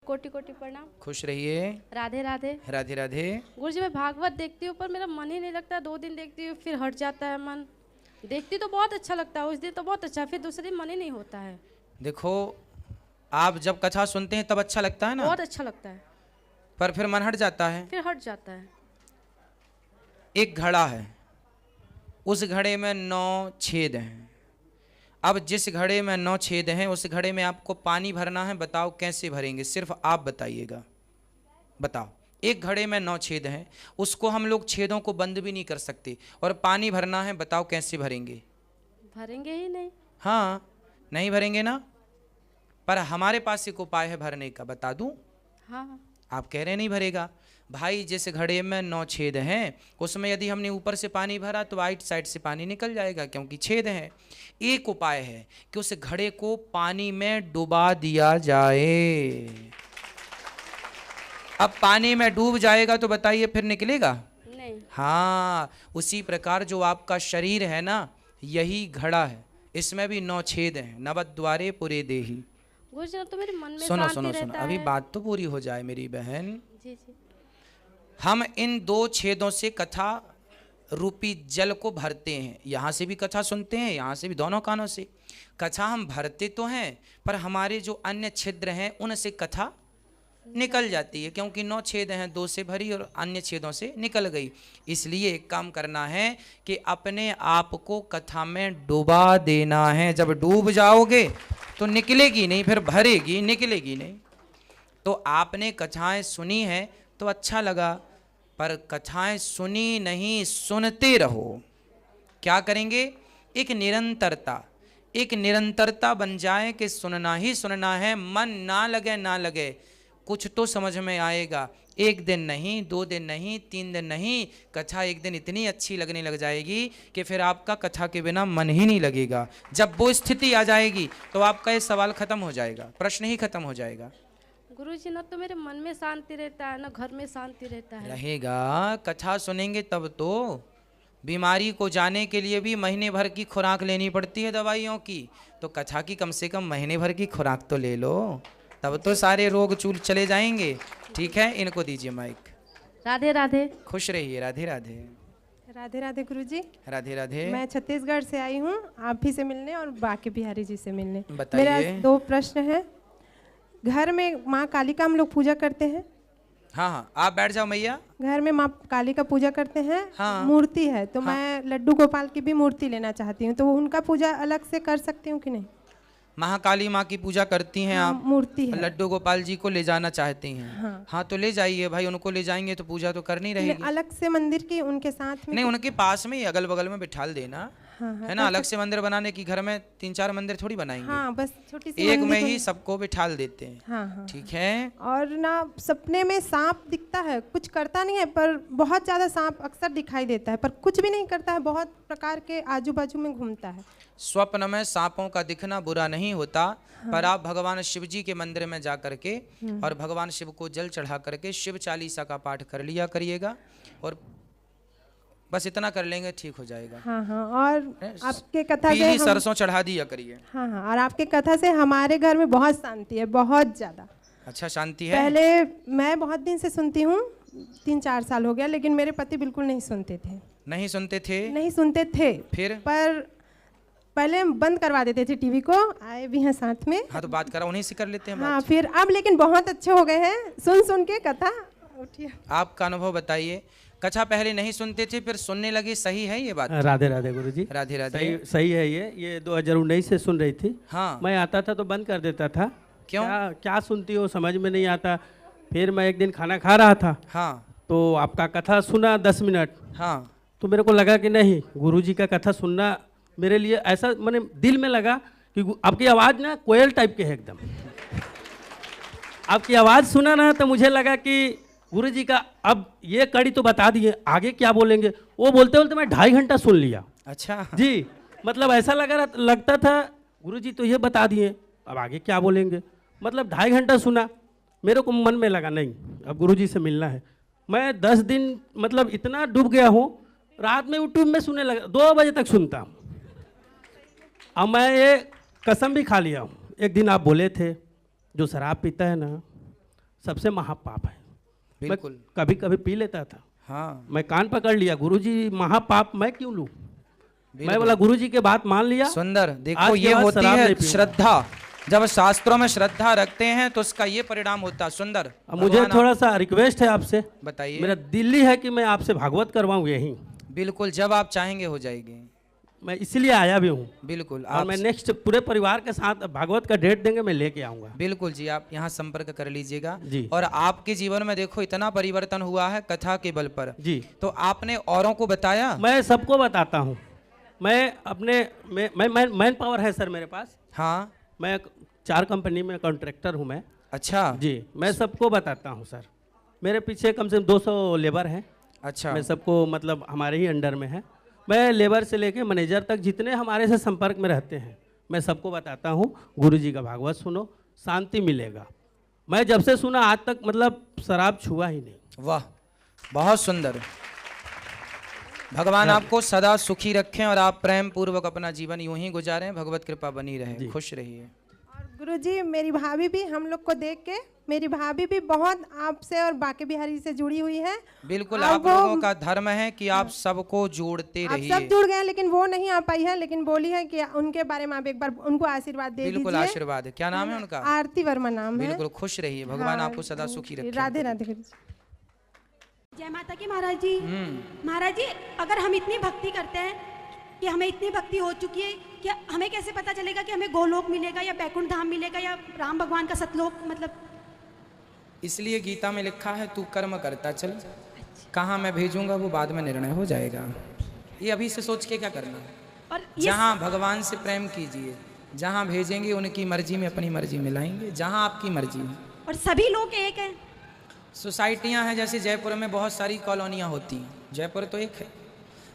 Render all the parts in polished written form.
कोटि कोटि प्रणाम। खुश रहिए। राधे राधे। राधे राधे। गुरुजी मैं भागवत देखती हूँ पर मेरा मन ही नहीं लगता, 2 दिन देखती हूँ फिर हट जाता है मन। देखती तो बहुत अच्छा लगता है, उस दिन तो बहुत अच्छा, फिर दूसरे दिन मन ही नहीं होता है। देखो, आप जब कथा सुनते हैं तब अच्छा लगता है ना, बहुत अच्छा लगता है, पर फिर मन हट जाता है। फिर हट जाता है। एक घड़ा है, उस घड़े में 9 छेद हैं। अब जिस घड़े में 9 छेद हैं उस घड़े में आपको पानी भरना है। बताओ कैसे भरेंगे, सिर्फ आप बताइएगा। बताओ, एक घड़े में 9 छेद हैं, उसको हम लोग छेदों को बंद भी नहीं कर सकते, और पानी भरना है। बताओ कैसे भरेंगे? भरेंगे ही नहीं। हाँ, नहीं भरेंगे ना, पर हमारे पास एक उपाय है भरने का, बता दूं? हाँ। आप कह रहे नहीं भरेगा। भाई, जिस घड़े में 9 छेद हैं उसमें यदि हमने ऊपर से पानी भरा तो राइट साइड से पानी निकल जाएगा, क्योंकि छेद हैं। एक उपाय है कि उस घड़े को पानी में डुबा दिया जाए। अब पानी में डूब जाएगा तो बताइए फिर निकलेगा? नहीं। हाँ, उसी प्रकार जो आपका शरीर है ना, यही घड़ा है, इसमें भी 9 छेद हैं। नवद्वारे पुरे देहि। गुरुजी तो मेरे मन में सुनो शांति सुनो सुनो, रहता अभी है। बात तो पूरी हो जाए मेरी बहन। जी जी। हम इन 2 छेदों से कथा रूपी जल को भरते हैं। यहाँ से भी कथा सुनते हैं, यहाँ से भी, दोनों कानों से कथा हम भरते तो हैं, पर हमारे जो अन्य छिद्र हैं उनसे कथा निकल जाती है, क्योंकि 9 छेद हैं, 2 से भरी और अन्य छेदों से निकल गई। इसलिए एक काम करना है कि अपने आप को कथा में डुबा देना है। जब डूब जाओगे तो निकलेगी नहीं, फिर भरेगी, निकलेगी नहीं। तो आपने कथाएं सुनी हैं तो अच्छा लगा, पर कथाएं सुनी नहीं, सुनते रहो। क्या करेंगे? एक निरंतरता बन जाए कि सुनना ही सुनना है, मन ना लगे ना लगे, कुछ तो समझ में आएगा। 1 दिन नहीं, 2 दिन नहीं, 3 दिन नहीं, कथा एक दिन इतनी अच्छी लगने लग जाएगी कि फिर आपका कथा के बिना मन ही नहीं लगेगा। जब वो स्थिति आ जाएगी तो आपका ये सवाल खत्म हो जाएगा, प्रश्न ही खत्म हो जाएगा। गुरुजी ना तो मेरे मन में शांति रहता है ना घर में शांति रहता है। रहेगा, कथा सुनेंगे तब तो। बीमारी को जाने के लिए भी महीने भर की खुराक लेनी पड़ती है दवाइयों की, तो कथा की कम से कम महीने भर की खुराक तो ले लो, तब तो सारे रोग चूल चले जाएंगे। ठीक है, इनको दीजिए माइक। राधे राधे। खुश रहिए। राधे राधे। राधे राधे गुरुजी। राधे राधे। मैं छत्तीसगढ़ से आई हूँ आप ही से मिलने और बाकी बिहारी जी से मिलने। बताइए। मेरा 2 प्रश्न है। घर में माँ काली का हम लोग पूजा करते हैं। हाँ हाँ, आप बैठ जाओ मैया। घर में माँ काली का पूजा करते हैं। हाँ। मूर्ति है तो हाँ। मैं लड्डू गोपाल की भी मूर्ति लेना चाहती हूँ, तो उनका पूजा अलग से कर सकती हूँ कि नहीं? महाकाली माँ की पूजा करती हैं हाँ, आप? मूर्ति है। लड्डू गोपाल जी को ले जाना चाहती हैं? हाँ। हाँ, तो ले जाइए भाई, उनको ले जाएंगे तो पूजा तो करनी रहेगी। अलग से मंदिर की उनके साथ में? नहीं, उनके पास में ही अगल बगल में बिठाल देना। हाँ, हाँ, है ना, अलग से मंदिर बनाने की, घर में 3-4 मंदिर थोड़ी बनाएंगे। हाँ, बस छोटी सी एक मंदिर में ही बन- सबको बिठाल देते हैं। हाँ हाँ। ठीक है। और ना सपने में सांप दिखता है, कुछ करता नहीं है पर बहुत ज़्यादा सांप अक्सर दिखाई देता है, पर कुछ भी नहीं करता है, बहुत प्रकार के आजू बाजू में घूमता है। स्वप्न में सांपों का दिखना बुरा नहीं होता। हाँ। पर आप भगवान शिव जी के मंदिर में जा करके और भगवान शिव को जल चढ़ा करके शिव चालीसा का पाठ कर लिया करिएगा, और बस इतना कर लेंगे, ठीक हो जाएगा। हाँ हाँ। और आपके कथा से पीली सरसों चढ़ा दिया करिए। हाँ हाँ, और आपके कथा से हमारे घर में बहुत शांति है, बहुत ज़्यादा। अच्छा, शांति है। पहले मैं बहुत दिन से सुनती हूँ, 3-4 साल हो गया, लेकिन मेरे पति बिल्कुल नहीं सुनते थे। नहीं सुनते थे? नहीं सुनते थे। फिर? पर पहले बंद करवा देते थे टीवी को, आए भी हैं साथ में। हाँ, तो बात करा, उन्हीं से कर लेते हैं हाँ, बात। फिर अब लेकिन बहुत अच्छे हो गए हैं, सुन सुन के कथा। उठिए, आपका अनुभव बताइए। कथा पहले नहीं सुनते थे, फिर सुनने लगे, सही है ये बात? राधे राधे गुरुजी। राधे राधे। सही है ये 2019 से सुन रही थी। हाँ। मैं आता था तो बंद कर देता था। क्यों? क्या सुनती हो समझ में नहीं आता। फिर मैं एक दिन खाना खा रहा था। हाँ। तो आपका कथा सुना 10 मिनट। हाँ। तो मेरे को लगा कि नहीं, गुरुजी का कथा सुनना मेरे लिए ऐसा, मैंने दिल में लगा कि आपकी आवाज़ ना कोयल टाइप के है एकदम। आपकी आवाज़ सुना ना तो मुझे लगा कि गुरुजी का अब ये कड़ी तो बता दिए, आगे क्या बोलेंगे। वो बोलते बोलते मैं 2.5 घंटा सुन लिया। अच्छा जी, मतलब ऐसा लगता था गुरुजी तो ये बता दिए, अब आगे क्या बोलेंगे। मतलब 2.5 घंटा सुना, मेरे को मन में लगा नहीं अब गुरुजी से मिलना है। मैं 10 दिन मतलब इतना डूब गया हूँ, रात में यूट्यूब में सुनने लगा, 2 बजे तक सुनता हूँ। अब मैं ये कसम भी खा लिया हूँ। एक दिन आप बोले थे जो शराब पीता है ना सबसे महापाप है। मैं बिल्कुल। कभी कभी पी लेता था, हाँ मैं कान पकड़ लिया, गुरुजी महापाप मैं क्यों लूं? मैं बिल्कुल। बोला गुरुजी के बात मान लिया। सुंदर। आज देखो के ये बाद होती शराब है नहीं पीऊंगा। श्रद्धा। जब शास्त्रों में श्रद्धा रखते हैं तो उसका ये परिणाम होता है। सुंदर। अब मुझे भगवान थोड़ा सा रिक्वेस्ट है आपसे, बताइए। मेरा दिल्ली है कि मैं आपसे भागवत करवाऊं यहीं, बिल्कुल, जब आप चाहेंगे हो जाएगी। मैं इसलिए आया भी हूँ। बिल्कुल और आप मैं नेक्स्ट पूरे परिवार के साथ भागवत का डेट देंगे, मैं लेके आऊंगा। बिल्कुल जी, आप यहाँ संपर्क कर लीजिएगा। जी। और आपके जीवन में देखो इतना परिवर्तन हुआ है कथा के बल पर। जी। तो आपने औरों को बताया? मैं सबको बताता हूँ। मैं अपने मैन पावर है सर मेरे पास। हाँ। मैं 4 कंपनी में कॉन्ट्रैक्टर हूँ मैं। अच्छा जी, मैं सबको बताता हूँ सर। मेरे पीछे कम से कम 200 लेबर हैं। अच्छा। मैं सबको मतलब हमारे ही अंडर में है। मैं लेबर से लेके मैनेजर तक जितने हमारे से संपर्क में रहते हैं मैं सबको बताता हूँ, गुरुजी का भागवत सुनो, शांति मिलेगा। मैं जब से सुना आज तक मतलब शराब छुआ ही नहीं। वाह, बहुत सुंदर। भगवान आपको सदा सुखी रखें और आप प्रेम पूर्वक अपना जीवन यूं ही गुजारें। भगवत कृपा बनी रहे, खुश रहिए। और गुरुजी मेरी भाभी भी हम लोग को देख के, मेरी भाभी भी बहुत आपसे और बाके बिहारी से जुड़ी हुई है। बिल्कुल, अब आप वो- लोगों का धर्म है कि आप सबको जोड़ते आप सब रहिए। जुड़ गए हैं, लेकिन वो नहीं आ पाई है, लेकिन बोली है कि उनके बारे में आप एक बार उनको आशीर्वाद दे बिल्कुल दीजिए। आशीर्वाद है। क्या नाम है उनका? आरती वर्मा नाम है। बिल्कुल, खुश रहिए। भगवान हाँ, आपको सदा सुखी रखे। राधे राधे गुरुजी। जय माता की महाराज जी। महाराज जी, अगर हम इतनी भक्ति करते हैं कि हमें इतनी भक्ति हो चुकी है, क्या हमें कैसे पता चलेगा कि हमें गोलोक मिलेगा या बैकुंठ धाम मिलेगा या राम भगवान का सतलोक? मतलब इसलिए गीता में लिखा है तू कर्म करता चल, कहाँ मैं भेजूंगा वो बाद में निर्णय हो जाएगा। ये अभी से सोच के क्या करना। और ये जहाँ भगवान से प्रेम कीजिए, जहाँ भेजेंगे उनकी मर्जी में अपनी मर्जी मिलाएंगे, जहाँ आपकी मर्जी है। और सभी लोग एक हैं। सोसाइटियाँ हैं, जैसे जयपुर में बहुत सारी कॉलोनियाँ होती हैं, जयपुर तो एक है।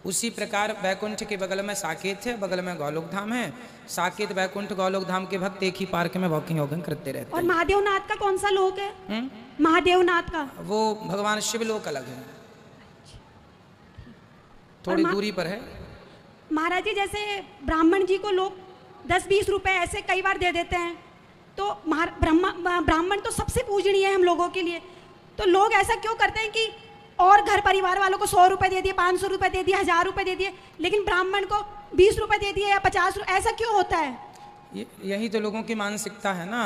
उसी प्रकार बैकुंठ के बगल में साकेत है, बगल में गौलोक धाम है। साकेत, बैकुंठ, गौलोक धाम के भक्त एक ही पार्क में वॉकिंग वॉकिंग करते रहते और हैं। महादेवनाथ का कौन सा लोक है? महादेवनाथ का वो भगवान शिव लोक अलग है, थोड़ी दूरी पर है। महाराज जी, जैसे ब्राह्मण जी को लोग 10-20 रुपए ऐसे कई बार दे देते हैं, तो ब्राह्मण तो सबसे पूजनीय है हम लोगों के लिए। तो लोग ऐसा क्यों करते हैं कि और घर परिवार वालों को 100 रुपए दे दिए, 500 रुपए दे दिए, 1000 रुपए दे दिए, लेकिन ब्राह्मण को 20 रुपए दे दिए या 50 रुपए, ऐसा क्यों होता है? यही तो लोगों की मानसिकता है ना।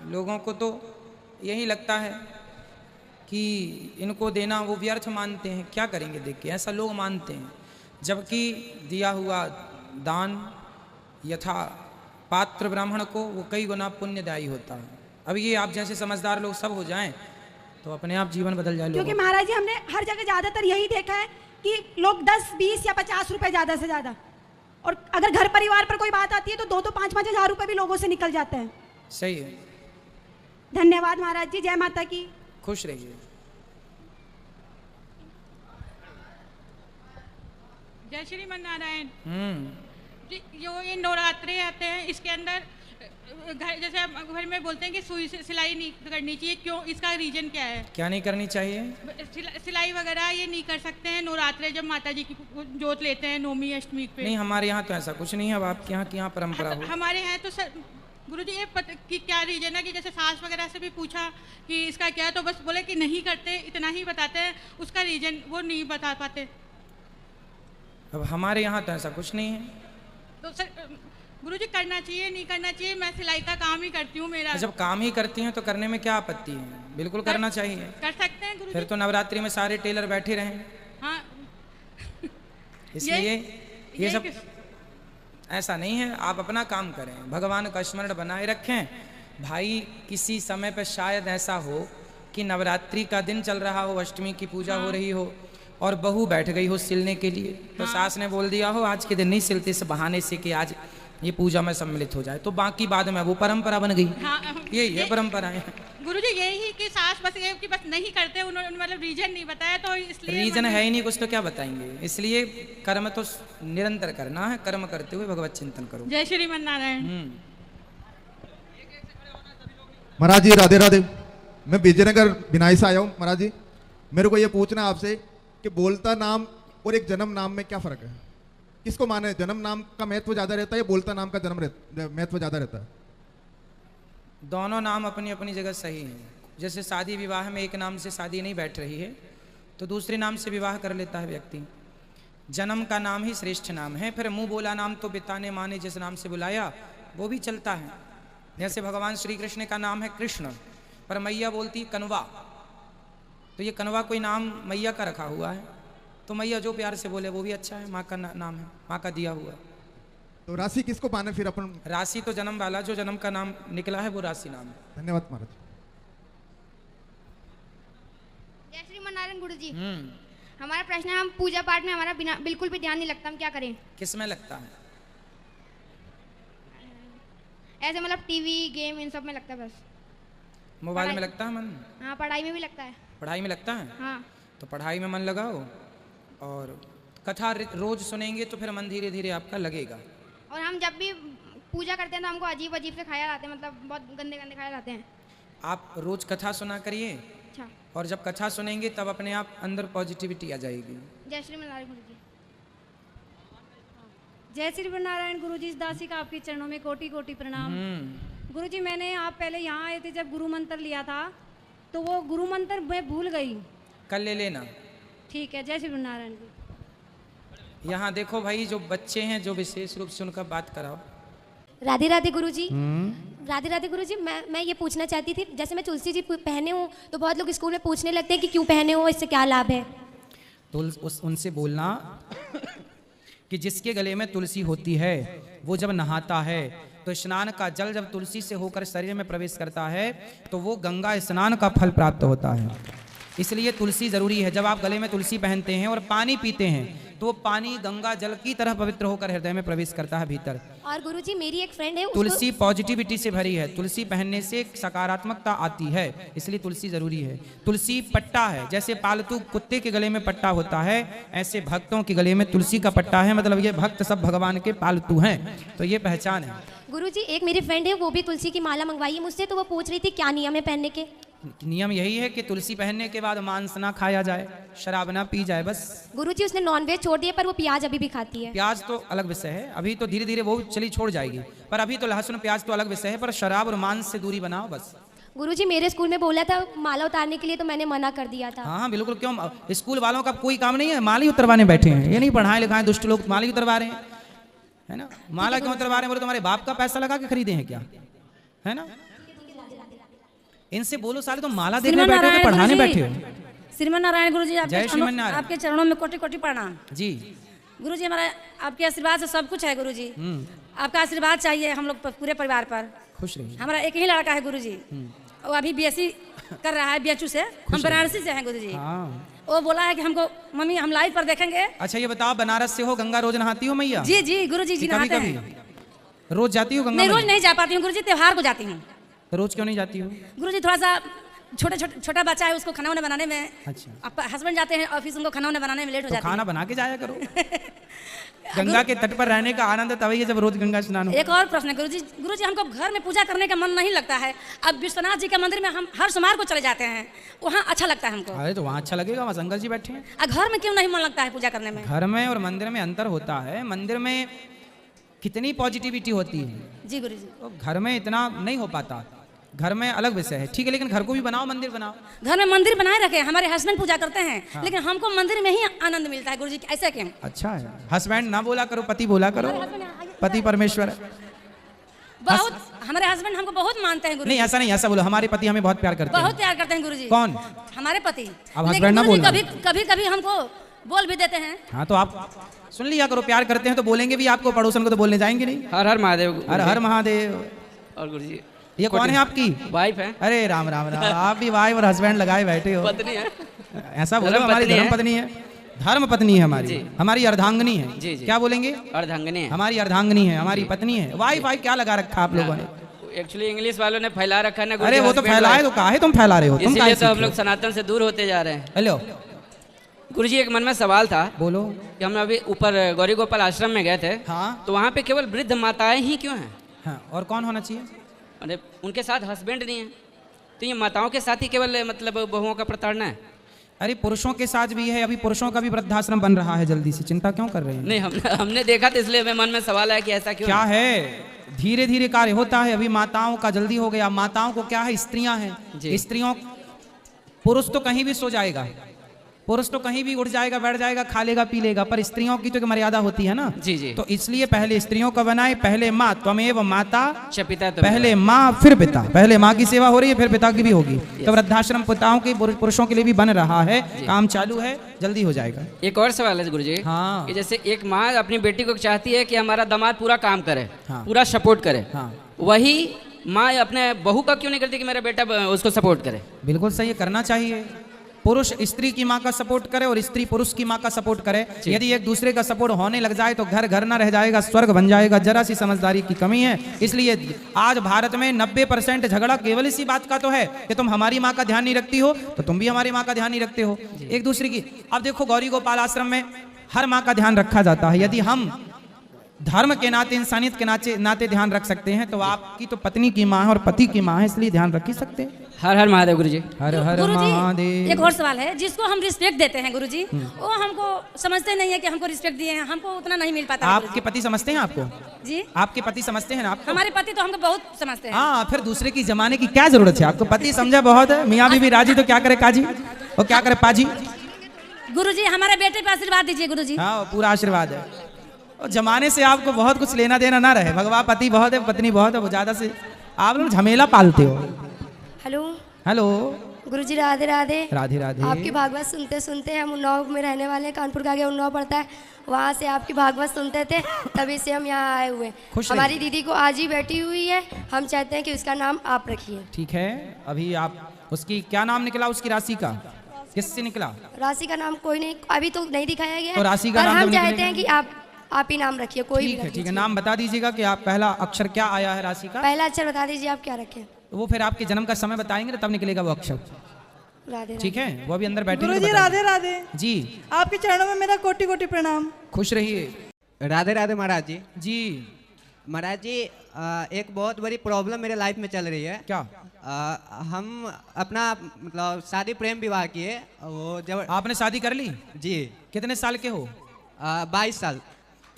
लोगों को तो यही लगता है कि इनको देना वो व्यर्थ मानते हैं, क्या करेंगे देख के, ऐसा लोग मानते हैं। जबकि दिया हुआ दान यथा पात्र ब्राह्मण को वो कई गुना पुण्यदायी होता है। अब ये आप जैसे समझदार लोग सब हो जाएं तो अपने आप जीवन बदल जाए। क्योंकि महाराज जी, हमने हर जगह ज्यादातर यही देखा है कि लोग 10, 20 या 50 रुपए ज्यादा से ज्यादा, और अगर घर परिवार पर कोई बात आती है तो 2-2, 5-5 हजार रुपए भी लोगों से निकल जाते हैं। सही है। धन्यवाद महाराज जी, जय माता की। खुश रहिए। जय श्रीमन नारायण जी। जो ये नवरात्रे आते हैं, इसके अंदर घर, जैसे हम घर में बोलते हैं कि सुई से सिलाई नहीं करनी चाहिए, क्यों? इसका रीजन क्या है? क्या नहीं करनी चाहिए? सिलाई वगैरह ये नहीं कर सकते हैं नवरात्रे जब माता जी की जोत लेते हैं नवमी अष्टमी पे? नहीं, हमारे यहाँ तो ऐसा कुछ नहीं है। अब आपके यहाँ की यहाँ परंपरा हो। हमारे यहाँ तो गुरु जी, ये कि क्या रीजन है? कि जैसे सास वगैरह से भी पूछा कि इसका क्या है, तो बस बोले कि नहीं करते, इतना ही बताते हैं, उसका रीजन वो नहीं बता पाते। अब हमारे यहाँ तो ऐसा कुछ नहीं है। तो सर गुरुजी, करना चाहिए नहीं करना चाहिए? मैं सिलाई का काम ही करती हूँ। मेरा जब काम ही करती हैं तो करने में क्या आपत्ति है? बिल्कुल करना चाहिए। कर सकते हैं गुरुजी। फिर तो नवरात्रि में सारे टेलर बैठे रहें। हाँ, इसलिए ये सब ऐसा नहीं है। आप अपना काम करें, भगवान का स्मरण बनाए रखें। भाई, किसी समय पर शायद ऐसा हो कि नवरात्रि का दिन चल रहा हो, अष्टमी की पूजा हो रही हो और बहू बैठ गई हो सिलने के लिए, तो सास ने बोल दिया हो आज के दिन नहीं सिलते, इस बहाने से कि आज ये पूजा में सम्मिलित हो जाए, तो बाकी बाद में वो परंपरा बन गई। हाँ, यही है परंपराएं। गुरुजी, यही कि सास बस ये कि बस नहीं करते, उन्होंने मतलब रीजन नहीं बताया, तो इसलिए रीजन है ही नहीं कुछ तो क्या बताएंगे। इसलिए कर्म तो निरंतर करना है, कर्म करते हुए भगवत चिंतन करो। जय श्रीमन नारायण। महाराज जी राधे राधे। मैं विजयनगर बिनाई से आया हूँ। महाराज जी, मेरे को ये पूछना है आपसे कि बोलता नाम और एक जन्म नाम में क्या फर्क है? किसको माने, जन्म नाम का महत्व ज्यादा रहता है या बोलता नाम का महत्व ज्यादा रहता है? दोनों नाम अपनी अपनी जगह सही है। जैसे शादी विवाह में एक नाम से शादी नहीं बैठ रही है तो दूसरे नाम से विवाह कर लेता है व्यक्ति। जन्म का नाम ही श्रेष्ठ नाम है, फिर मुंह बोला नाम तो बिताने माने जिस नाम से बुलाया वो भी चलता है। जैसे भगवान श्री कृष्ण का नाम है कृष्ण, पर मैया बोलती कनवा, तो ये कनवा कोई नाम मैया का रखा हुआ है, तो मैया जो प्यार से बोले वो भी अच्छा है, माँ का नाम है, माँ का दिया हुआ। तो राशि किसको पाना फिर अपन? राशि तो जन्म वाला, जो जन्म का नाम निकला है वो राशि नाम है। धन्यवाद महाराज। जय श्री नारायण गुरु जी। हमारा प्रश्न है, हम पूजा पाठ में हमारा बिल्कुल भी ध्यान नहीं लगता, हम क्या करें? किस में लगता है? ऐसे मतलब टीवी गेम इन सब में लगता है बस। मोबाइल में लगता है मन? हाँ, पढ़ाई में भी लगता है। पढ़ाई में लगता है? हाँ। तो पढ़ाई में मन लगाओ और कथा रोज सुनेंगे तो फिर मन धीरे धीरे आपका लगेगा। और हम जब भी पूजा करते हैं तो हमको अजीब अजीब से ख्याल आते हैं, मतलब बहुत गंदे गंदे ख्याल आते हैं। आप रोज कथा सुना करिए, अच्छा। और जब कथा सुनेंगे तब अपने आप अंदर पॉजिटिविटी आ जाएगी। जय श्री नारायण गुरु जी। जय श्री नारायण गुरु जी। इस दासी का आपके चरणों में कोटि कोटि प्रणाम। गुरु जी, मैंने आप पहले यहाँ आए थे जब गुरु मंत्र लिया था, तो वो गुरु मंत्र मैं भूल गई। कल ले लेना। ठीक है। जय श्री नारायण जी। यहाँ देखो भाई, जो बच्चे हैं जो विशेष रूप से उनका बात कराओ। राधे राधे गुरु जी। राधे राधे गुरु जी। मैं ये पूछना चाहती थी, जैसे मैं तुलसी जी पहने हूँ तो बहुत लोग स्कूल में पूछने लगते हैं कि क्यों पहने हो, इससे क्या लाभ है? तो उनसे बोलना कि जिसके गले में तुलसी होती है वो जब नहाता है तो स्नान का जल जब तुलसी से होकर शरीर में प्रवेश करता है तो वो गंगा स्नान का फल प्राप्त होता है। इसलिए तुलसी जरूरी है। जब आप गले में तुलसी पहनते हैं और पानी पीते हैं तो वो पानी गंगा जल की तरह पवित्र होकर हृदय में प्रवेश करता है भीतर। और गुरुजी, मेरी एक फ्रेंड है, तुलसी पॉजिटिविटी से भरी है। तुलसी पहनने से सकारात्मकता आती है, इसलिए तुलसी जरूरी है। तुलसी पट्टा है, जैसे पालतू कुत्ते के गले में पट्टा होता है, ऐसे भक्तों के गले में तुलसी का पट्टा है। मतलब ये भक्त सब भगवान के पालतू हैं, तो ये पहचान है। गुरुजी, एक मेरी फ्रेंड है, वो भी तुलसी की माला मंगवाई है मुझसे, तो वो पूछ रही थी क्या नियम है पहनने के? नियम यही है कि तुलसी पहनने के बाद मांस ना खाया जाए, शराब ना पी जाए, बस। गुरुजी, उसने नॉनवेज छोड़ दिया पर वो प्याज अभी भी खाती है। प्याज तो अलग विषय है, अभी तो धीरे धीरे वो चली छोड़ जाएगी, पर अभी तो लहसुन प्याज तो अलग विषय है, पर शराब और मांस से दूरी बनाओ बस। गुरुजी, मेरे स्कूल में बोला था माला उतारने के लिए, तो मैंने मना कर दिया था। हाँ बिल्कुल, क्यों? स्कूल वालों का कोई काम नहीं है, माला ही उतरवाने बैठे हैं। ये नहीं पढ़ाए लिखाए दुष्ट लोग माला ही उतरवा रहे हैं, है ना? माला क्यों उतरवा रहे हैं? बोले तुम्हारे बाप का पैसा लगा के खरीदे हैं क्या, है ना? इनसे बोलो साले, तो माला देखने बैठे हो, पढ़ाने बैठे हो। श्रीमन नारायण गुरु जी, जय श्रीमन नारायण। आपके चरणों में कोटि कोटि प्रणाम जी। गुरु जी, हमारा आपके आशीर्वाद से सब कुछ है गुरु जी। आपका आशीर्वाद चाहिए हम लोग पूरे परिवार पर। खुश रहिए। हमारा एक ही लड़का है गुरु जी, वो अभी बीएससी कर रहा है बीएचयू से। हम वाराणसी से हैं गुरु जी। वो बोला है कि हमको मम्मी हम लाइव पर देखेंगे। अच्छा ये बताओ, बनारस से हो, गंगा रोज नहाती हो मैया? जी जी गुरु जी, जी नहाते हैं। रोज जाती हो गंगा? नहीं, रोज नहीं जा पाती हूँ गुरु जी, त्योहार को जाती हूँ। तो रोज क्यों नहीं जाती हो? गुरु जी, थोड़ा सा छोटा बच्चा है, उसको खाना बनाने में। अच्छा। हस्बैंड जाते हैं ऑफिस, उनको खाना बनाने में लेट हो जाता है। खाना बना के जाया करो। गंगा के तट पर रहने का आनंद तभी है जब रोज गंगा स्नान हो। एक और प्रश्न है गुरु जी, हमको घर में पूजा करने का मन नहीं लगता है। अब विश्वनाथ जी के मंदिर में हम हर सोमवार को चले जाते हैं, वहाँ अच्छा लगता है हमको। अरे तो वहाँ अच्छा लगेगा, वहाँ शंकर जी बैठे हैं। घर में क्यों नहीं मन लगता है पूजा करने में? घर में और मंदिर में अंतर होता है। मंदिर में कितनी पॉजिटिविटी होती है जी गुरु जी, तो घर में इतना नहीं हो पाता। घर में अलग विषय है, ठीक है, लेकिन घर को भी बनाओ, मंदिर बनाओ। घर में मंदिर बनाए रखे, हमारे हस्बैंड पूजा करते हैं। हाँ। लेकिन हमको मंदिर में ही आनंद मिलता है गुरु जी, ऐसे क्यों? अच्छा है, हस्बैंड ना बोला करो, पति बोला करो। पति परमेश्वर है। बहुत हमारे हस्बैंड हमको बहुत मानते हैं गुरु। नहीं ऐसा नहीं, ऐसा बोलो, हमारे पति हमें बहुत प्यार करते हैं। बहुत प्यार करते हैं गुरु जी। कौन? हमारे पति। अब हस्बैंड ना बोलना। कभी कभी हमको बोल भी देते हैं। हाँ तो आप सुन लिया करो, प्यार करते हैं तो बोलेंगे भी आपको, पड़ोसन को तो बोलने जाएंगे नहीं। हर हर महादेव। हर हर महादेव। और गुरु जी, ये कौन है आपकी? वाइफ है। अरे राम राम राम, आप भी वाइफ और हस्बैंड लगाए बैठे हो। पत्नी है। ऐसा बोलो, हमारी धर्म पत्नी है। धर्म पत्नी है हमारी, हमारी अर्धांगिनी है। जी जी। क्या बोलेंगे? अर्धांगिनी है। हमारी अर्धांगिनी है, हमारी पत्नी है। वाइफ वाइफ क्या लगा रखा आप लोगों ने? एक्चुअली इंग्लिश वालों ने फैला रखा है ना। अरे वो तो फैलाए तो काहे तुम फैला रहे हो? तुम इसीलिए तो हम लोग सनातन से दूर होते जा रहे हैं। हेलो गुरु जी, एक मन में सवाल था। बोलो। कि हम अभी ऊपर गौरी गोपाल आश्रम में गए थे। हाँ। तो वहाँ पे केवल वृद्ध माताएं ही क्यों हैं? हाँ, और कौन होना चाहिए? अरे उनके साथ हस्बैंड नहीं है, तो ये माताओं के साथ ही केवल मतलब बहुओं का प्रताड़ना है? अरे पुरुषों के साथ भी है, अभी पुरुषों का भी वृद्धाश्रम बन रहा है जल्दी से, चिंता क्यों कर रहे हैं? नहीं, हमने देखा था, इसलिए मन में सवाल है कि ऐसा क्यों क्या है? धीरे धीरे कार्य होता है। अभी माताओं का जल्दी हो गया। माताओं को क्या है, स्त्रियां हैं, स्त्रियों, पुरुष तो कहीं भी सो जाएगा, पुरुष तो कहीं भी उठ जाएगा, बैठ जाएगा, खा लेगा, पी लेगा, पर स्त्रियों की तो एक मर्यादा होती है ना। जी जी। तो इसलिए पहले स्त्रियों का बनाए, पहले माँ, त्वमेव माता च पिता, पहले माँ फिर पिता, पहले माँ की सेवा हो रही है फिर पिता की भी होगी। तो वृद्धाश्रम पिताओं के पुरुषों के लिए भी बन रहा है, काम चालू है, जल्दी हो जाएगा। एक और सवाल है गुरुजी। हाँ। कि जैसे एक माँ अपनी बेटी को चाहती है कि हमारा दामाद पूरा काम करे, हाँ। पूरा सपोर्ट करे, हाँ। वही माँ अपने बहू का क्यों नहीं करती कि मेरा बेटा उसको सपोर्ट करे? बिल्कुल सही है, करना चाहिए। पुरुष स्त्री की माँ का सपोर्ट करे और स्त्री पुरुष की माँ का सपोर्ट करे। यदि एक दूसरे का सपोर्ट होने लग जाए तो घर घर ना रह जाएगा, स्वर्ग बन जाएगा। जरा सी समझदारी की कमी है। इसलिए आज भारत में 90% झगड़ा केवल इसी बात का तो है कि तुम हमारी माँ का ध्यान नहीं रखती हो तो तुम भी हमारी माँ का ध्यान नहीं रखते हो, एक दूसरे की। अब देखो, गौरी गोपाल आश्रम में हर माँ का ध्यान रखा जाता है। यदि हम धर्म के नाते, इंसानियत के नाते ध्यान रख सकते हैं तो आपकी तो पत्नी की माँ है और पति की माँ है, इसलिए ध्यान रख ही सकते हैं। हर हर महादेव गुरुजी। हर हर महादेव। एक और सवाल है, जिसको हम रिस्पेक्ट देते हैं गुरुजी, वो हमको समझते नहीं है कि हमको रिस्पेक्ट दिए हैं, हमको उतना नहीं मिल पाता। आपके पति समझते हैं आपको? जी, आपके पति समझते हैं ना आपको? हमारे पति तो हमको बहुत समझते हैं। हाँ, फिर दूसरे की जमाने की क्या जरूरत है? आपको पति समझा बहुत है, मियाँ बीवी राजी तो क्या करे काजी, और क्या करे पाजी। गुरुजी हमारे बेटे पे आशीर्वाद दीजिए गुरुजी। हाँ, पूरा आशीर्वाद है। और जमाने से आपको बहुत कुछ लेना देना ना रहे। भगवान पति बहुत है, पत्नी बहुत है, वो ज्यादा से आप लोग झमेला पालते हो। हेलो हेलो गुरुजी, राधे राधे। राधे राधे। आपकी भागवत सुनते सुनते हम उन्नाव में रहने वाले हैं, कानपुर का आगे उन्नाव पड़ता है, वहाँ से आपकी भागवत सुनते थे, तभी से हम यहाँ आए हुए। हमारी दीदी को आज ही बैठी हुई है, हम चाहते हैं कि उसका नाम आप रखिए। ठीक है, अभी आप उसकी क्या नाम निकला, उसकी राशि का किससे निकला? राशि का नाम कोई नहीं, अभी तो नहीं दिखाया गया तो राशि का पर नाम हम तो चाहते हैं कि आप ही नाम रखिए, कोई भी ठीक है। रख ठीक है, लीजिए। नाम बता दीजिएगा कि आप पहला अक्षर क्या आया है राशि का? पहला अक्षर बता दीजिए आप क्या रखें। वो फिर आपके जन्म का समय बताएंगे ना, तब निकलेगा वो अक्षर। राधे ठीक है, वो अभी अंदर बैठे। गुरुजी राधे राधे जी। आपके चरणों में मेरा कोटि कोटि प्रणाम। खुश रहिए। राधे राधे महाराज जी। जी महाराज जी, एक बहुत बड़ी प्रॉब्लम मेरे लाइफ में चल रही है। क्या? हम अपना मतलब शादी प्रेम विवाह किए, वो जब आपने शादी कर ली? जी। कितने साल के हो? 22 साल।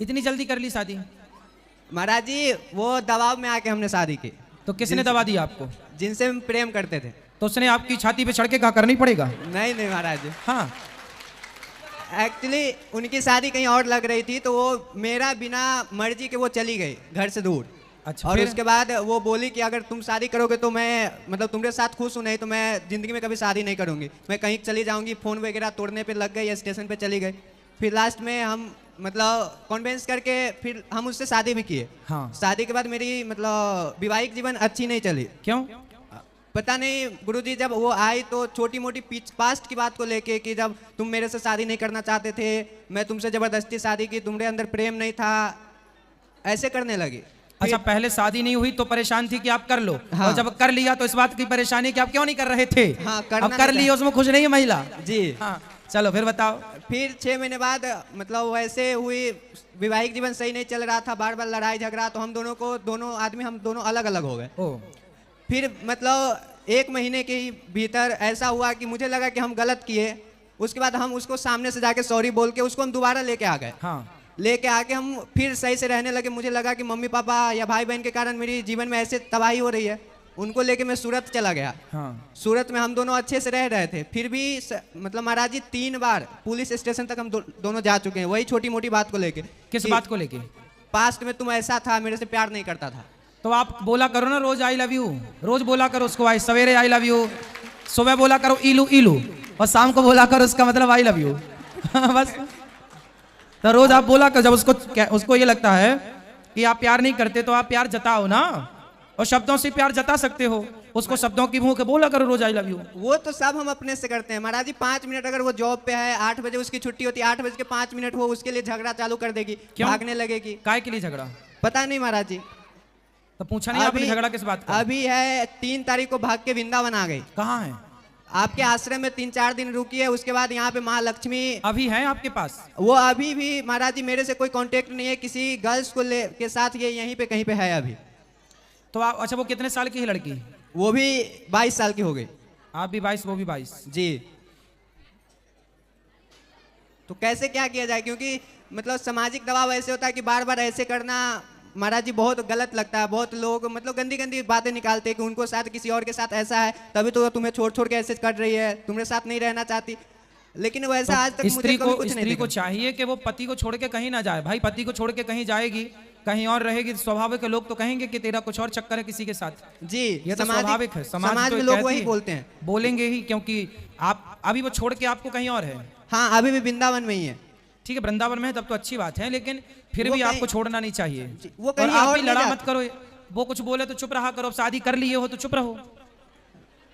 इतनी जल्दी कर ली शादी? महाराज जी, वो दबाव में आके हमने शादी की। तो किसने दबा दिया आपको? जिनसे हम प्रेम करते थे। तो उसने आपकी छाती पे चढ़ के कहा करनी पड़ेगा? नहीं नहीं महाराज जी। हाँ, एक्चुअली उनकी शादी कहीं और लग रही थी, तो वो मेरा बिना मर्जी के वो चली गई घर से दूर। अच्छा, और फिर? उसके बाद वो बोली कि अगर तुम शादी करोगे तो मैं मतलब तुम्हारे साथ खुश हूँ, नहीं तो मैं जिंदगी में कभी शादी नहीं करूँगी, मैं कहीं चली जाऊँगी। फ़ोन वगैरह तोड़ने पे लग गई या स्टेशन पे चली गई। फिर लास्ट में हम मतलब कॉन्वेंस करके फिर हम उससे शादी भी किए। हाँ। शादी के बाद मेरी मतलब वैवाहिक जीवन अच्छी नहीं चली। क्यों? पता नहीं गुरुजी, जब वो आई तो छोटी मोटी पास्ट की बात को लेके कि जब तुम मेरे से शादी नहीं करना चाहते थे, मैं तुमसे जबरदस्ती शादी की, तुम्हारे अंदर प्रेम नहीं था, ऐसे करने लगी। अच्छा, पहले शादी नहीं हुई तो परेशान थी कि आप कर लो। हाँ। और जब कर लिया तो इस बात की परेशानी कि आप क्यों नहीं कर रहे थे? हाँ, करना अब कर नहीं लिया, उसमें खुश नहीं है महिला? जी। हाँ, चलो फिर बताओ। फिर 6 महीने बाद मतलब वैसे हुई, वैवाहिक जीवन सही नहीं चल रहा था, बार बार लड़ाई झगड़ा, तो हम दोनों आदमी अलग अलग हो गए। फिर मतलब 1 महीने के भीतर ऐसा हुआ कि मुझे लगा कि हम गलत किए। उसके बाद हम उसको सामने से जाके सॉरी बोल के उसको हम दोबारा लेके आ गए। हाँ। लेके आके हम फिर सही से रहने लगे। मुझे लगा कि मम्मी पापा या भाई बहन के कारण मेरी जीवन में ऐसे तबाही हो रही है, उनको लेके मैं सूरत चला गया। हाँ। सूरत में हम दोनों अच्छे से रह रहे थे, फिर भी मतलब महाराज जी 3 बार पुलिस स्टेशन तक हम दोनों जा चुके हैं, वही छोटी मोटी बात को लेके। किस बात को लेके? पास्ट में तुम ऐसा था, मेरे से प्यार नहीं करता था। तो आप बोला करो ना रोज आई लव यू, रोज बोला करो उसको, आई सवेरे आई लव यू, सुबह बोला करो इलू इलू, और शाम को बोला करो उसका मतलब आई लव यू। बस तो रोज आप बोला करो। जब उसको ये लगता है कि आप प्यार नहीं करते तो आप प्यार जताओ ना, और शब्दों से प्यार जता सकते हो। उसको शब्दों की मुंह के बोला करो रोज आई लव यू। वो तो सब हम अपने से करते हैं महाराज जी। 5 मिनट अगर वो जॉब पे है, 8 बजे उसकी छुट्टी होती है, 8 बजे के 5 मिनट हो उसके लिए झगड़ा चालू कर देगी, भागने लगेगी। काय के लिए झगड़ा? पता नहीं महाराज जी। तो पूछा नहीं आपने झगड़ा किस बात का? अभी है 3 तारीख को भाग के वृंदावन आ गई। कहाँ है? आपके आश्रम में 3-4 दिन रुकी है, उसके बाद यहाँ पे महालक्ष्मी अभी है आपके पास? वो अभी भी महाराज जी मेरे से कोई कांटेक्ट नहीं है, किसी गर्ल्स को के साथ ये यहीं पे कहीं पे है अभी। तो आप अच्छा, वो कितने साल की है लड़की? वो भी 22 साल की हो गई। आप भी 22, वो भी 22? जी। तो कैसे क्या किया जाए, क्योंकि मतलब सामाजिक दबाव ऐसे होता है कि बार बार ऐसे करना महाराज जी बहुत गलत लगता है। बहुत लोग मतलब गंदी गंदी बातें निकालते हैं कि उनको साथ किसी और के साथ ऐसा है, तभी तो तुम्हें छोड़ छोड़ के ऐसे कर रही है, तुम्हारे साथ नहीं रहना चाहती। लेकिन वैसा आज तक मुझे कभी कुछ नहीं स्त्री को देखा। चाहिए कि वो पति को छोड़ के कहीं ना जाए। भाई पति को छोड़ के कहीं जाएगी, कहीं और रहेगी, स्वाभाविक है लोग तो कहेंगे कि तेरा कुछ और चक्कर है किसी के साथ। जी, ये तो स्वाभाविक है। समाज तो में लोग कहती वही है, बोलते हैं। बोलेंगे ही, क्योंकि आप अभी वो छोड़ के आपको कहीं और है। हाँ, अभी भी वृंदावन में ही है। ठीक है, वृंदावन में है तब तो अच्छी बात है, लेकिन फिर वो भी कहीं- आपको छोड़ना नहीं चाहिए। वो और कहीं आप और भी नहीं लड़ा जाता। मत करो, वो कुछ बोले तो चुप रहा करो। अब शादी कर लिए हो तो चुप रहो।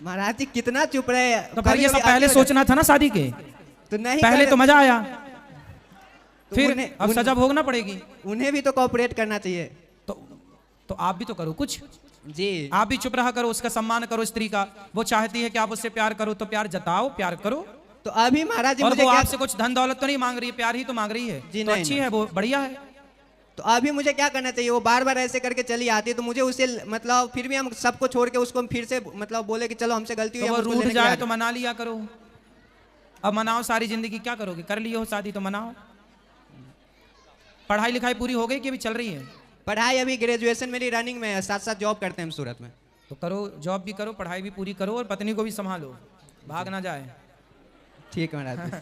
महाराज जी कितना चुप रहे, तो फिर ये सब पहले सोचना था ना शादी के, तो नहीं पहले कर- तो मजा आया, तो फिर उन्हें- अब सजा भोगना पड़ेगी। उन्हें भी तो कोऑपरेट करना चाहिए। तो आप भी तो करो कुछ। जी, आप भी चुप रहा करो, उसका सम्मान करो स्त्री का। वो चाहती है कि आप उससे प्यार करो तो प्यार जताओ, प्यार करो। तो अभी महाराज जी और मुझे वो क्या आपसे कुछ धन दौलत तो नहीं मांग रही है, प्यार ही तो मांग रही है। जी, तो नहीं, अच्छी नहीं। है, वो बढ़िया है। तो अभी मुझे क्या करना चाहिए? वो बार बार ऐसे करके चली आती है, तो मुझे उसे मतलब फिर भी हम सबको छोड़ के उसको हम फिर से मतलब बोले कि चलो हमसे गलती हुई, तो हम वो उसको रूठ लेने के जाए लिए तो मना लिया करो। अब मनाओ सारी जिंदगी, क्या करोगे? कर लिए हो शादी तो मनाओ। पढ़ाई लिखाई पूरी हो गई कि अभी चल रही है? पढ़ाई अभी ग्रेजुएशन मेरी रनिंग में है, साथ साथ जॉब करते हैं हम सूरत में। तो करो, जॉब भी करो, पढ़ाई भी पूरी करो और पत्नी को भी संभालो, भाग ना जाए। ठीक है महाराज।